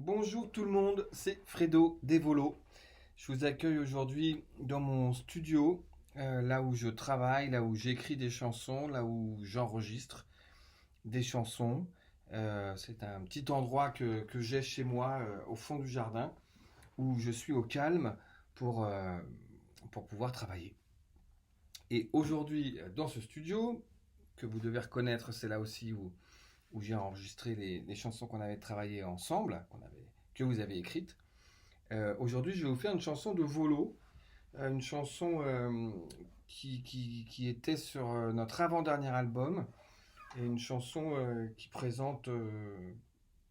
Bonjour tout le monde, c'est Fredo Devolo. Je vous accueille aujourd'hui dans mon studio, là où je travaille, là où j'écris des chansons, là où j'enregistre des chansons. C'est un petit endroit que j'ai chez moi, au fond du jardin, où je suis au calme pour, euh, pour pouvoir travailler. Et aujourd'hui, dans ce studio, que vous devez reconnaître, c'est là aussi où j'ai enregistré les chansons qu'on avait travaillées ensemble, que vous avez écrites. Aujourd'hui, je vais vous faire une chanson de Volo, une chanson qui était sur notre avant-dernier album, et une chanson qui présente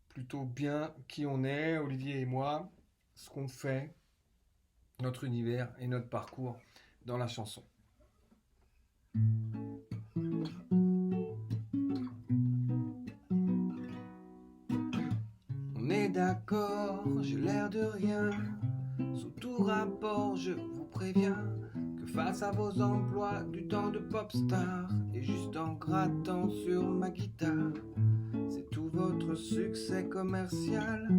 plutôt bien qui on est, Olivier et moi, ce qu'on fait, notre univers et notre parcours dans la chanson. On est d'accord, j'ai l'air de rien. Sous tout rapport, je vous préviens que face à vos emplois du temps de pop star, et juste en grattant sur ma guitare, c'est tout votre succès commercial.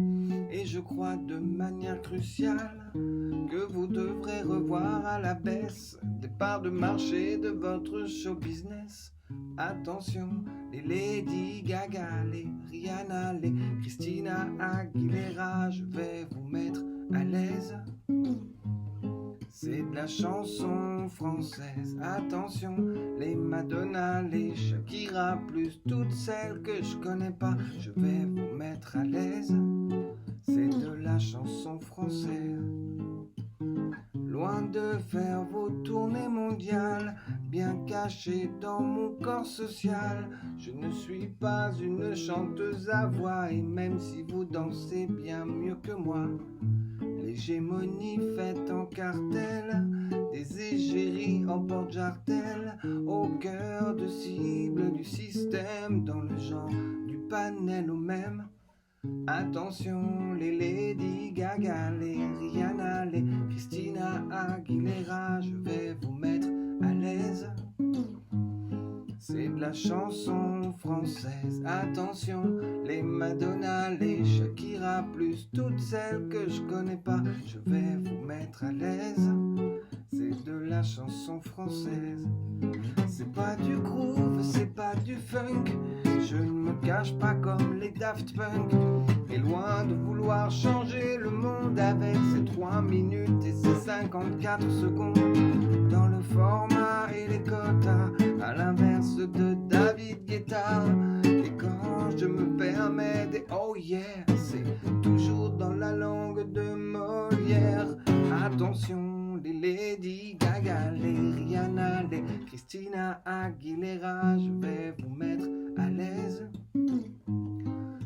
Et je crois de manière cruciale que vous devrez revoir à la baisse des parts de marché de votre show business. Attention, les Lady Gaga, les Rihanna, les Christina Aguilera, je vais vous mettre à l'aise. C'est de la chanson française. Attention, les Madonna, les Shakira, plus toutes celles que je connais pas, je vais vous mettre à l'aise. C'est de la chanson française. Loin de faire vos tournées mondiales, bien caché dans mon corps social, je ne suis pas une chanteuse à voix, et même si vous dansez bien mieux que moi, l'hégémonie faite en cartel, des égéries en porte-jartel, au cœur de cible du système, dans le genre du panel au même. Attention, les Lady Gaga, les Rihanna, les Christina Aguilera, je vais vous mettre à l'aise. C'est de la chanson française. Attention, les Madonna, les Shakira, plus toutes celles que je connais pas, je vais vous mettre à l'aise. C'est de la chanson française. C'est pas du groove, c'est pas du funk, je ne me cache pas comme les Daft Punk. Et loin de vouloir changer le monde avec ses 3 minutes et ses 54 secondes, dans le format et les quotas, à l'inverse de David Guetta. Et quand je me permets des oh yeah, c'est toujours dans la langue de Molière. Attention, les Lady Gaga, les Rihanna, les Christina Aguilera, je vais vous mettre à l'aise.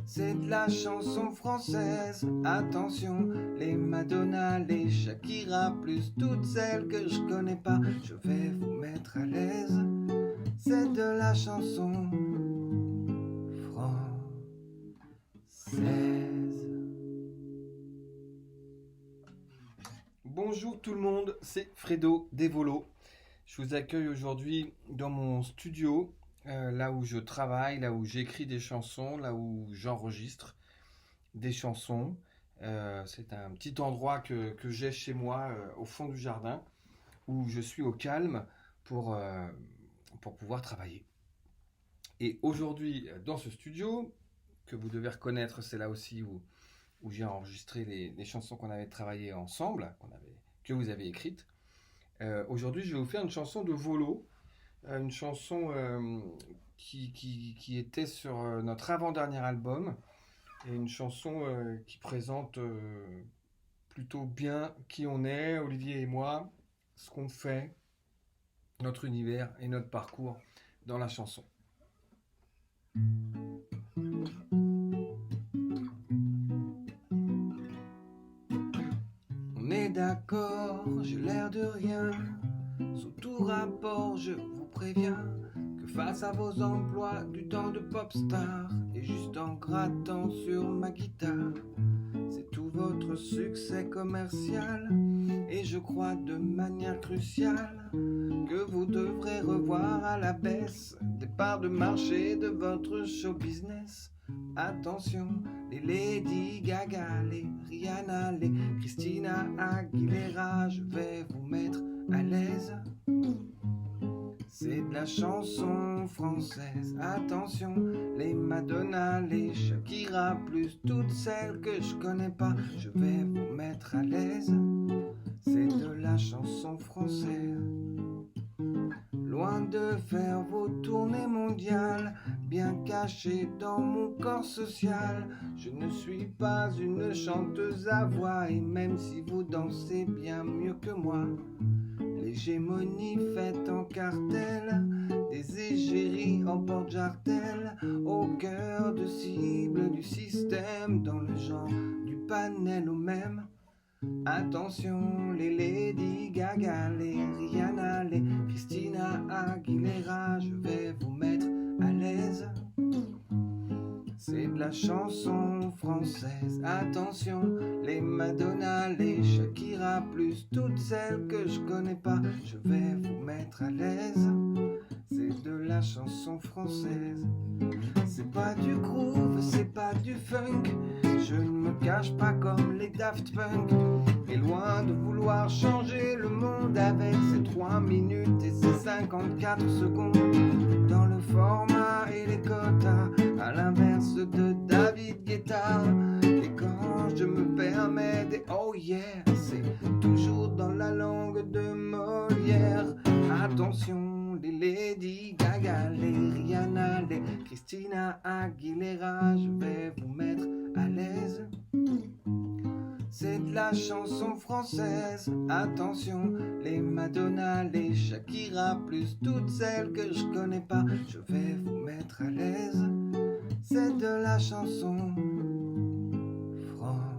C'est de la chanson française. Attention, les Madonna, les Shakira, plus toutes celles que je connais pas, je vais vous mettre à l'aise. C'est de la chanson française. Bonjour tout le monde, c'est Fredo Devolo. Je vous accueille aujourd'hui dans mon studio, là où je travaille, là où j'écris des chansons, là où j'enregistre des chansons. C'est un petit endroit que j'ai chez moi, au fond du jardin, où je suis au calme pour pouvoir travailler. Et aujourd'hui, dans ce studio, que vous devez reconnaître, c'est là aussi où j'ai enregistré les chansons qu'on avait travaillées ensemble, que vous avez écrites. Aujourd'hui, je vais vous faire une chanson de Volo, une chanson qui était sur notre avant-dernier album, et une chanson qui présente plutôt bien qui on est, Olivier et moi, ce qu'on fait, notre univers et notre parcours dans la chanson. On est d'accord, j'ai l'air de rien. Sous tout rapport, je vous préviens que face à vos emplois du temps de pop star, et juste en grattant sur ma guitare, c'est tout votre succès commercial. Et je crois de manière cruciale que vous devrez revoir à la baisse des parts de marché de votre show business. Attention, les Lady Gaga, les Rihanna, les Christina Aguilera. Je vais vous mettre à l'aise. C'est de la chanson française, attention, les Madonna, les Shakira, plus toutes celles que je connais pas, je vais vous mettre à l'aise. C'est de la chanson française. Loin de faire vos tournées mondiales, bien caché dans mon corps social, je ne suis pas une chanteuse à voix, et même si vous dansez bien mieux que moi, l'hégémonie faite en cartel, des égéries en porte-jartel, au cœur de cible du système, dans le genre du panel au même. Attention, les Lady Gaga, les Rihanna, les Christina Aguilera, je vais vous mettre à l'aise. C'est de la chanson française, attention, les Madonna, les Shakira, plus toutes celles que je connais pas, je vais vous mettre à l'aise. C'est de la chanson française. C'est pas du groove, c'est pas du funk, je ne me cache pas comme les Daft Punk. Et loin de vouloir changer le monde avec ses 3 minutes et ses 54 secondes, dans le format et les quotas, à l'inverse de David Guetta. Et quand je me permets des oh yeah, c'est toujours dans la langue de Molière. Attention, les Lady Gaga, les Rihanna, les Christina Aguilera, je vais vous mettre à l'aise. C'est de la chanson française, attention, les Madonna, les Shakira, plus toutes celles que je connais pas, je vais vous mettre à l'aise. C'est de la chanson française.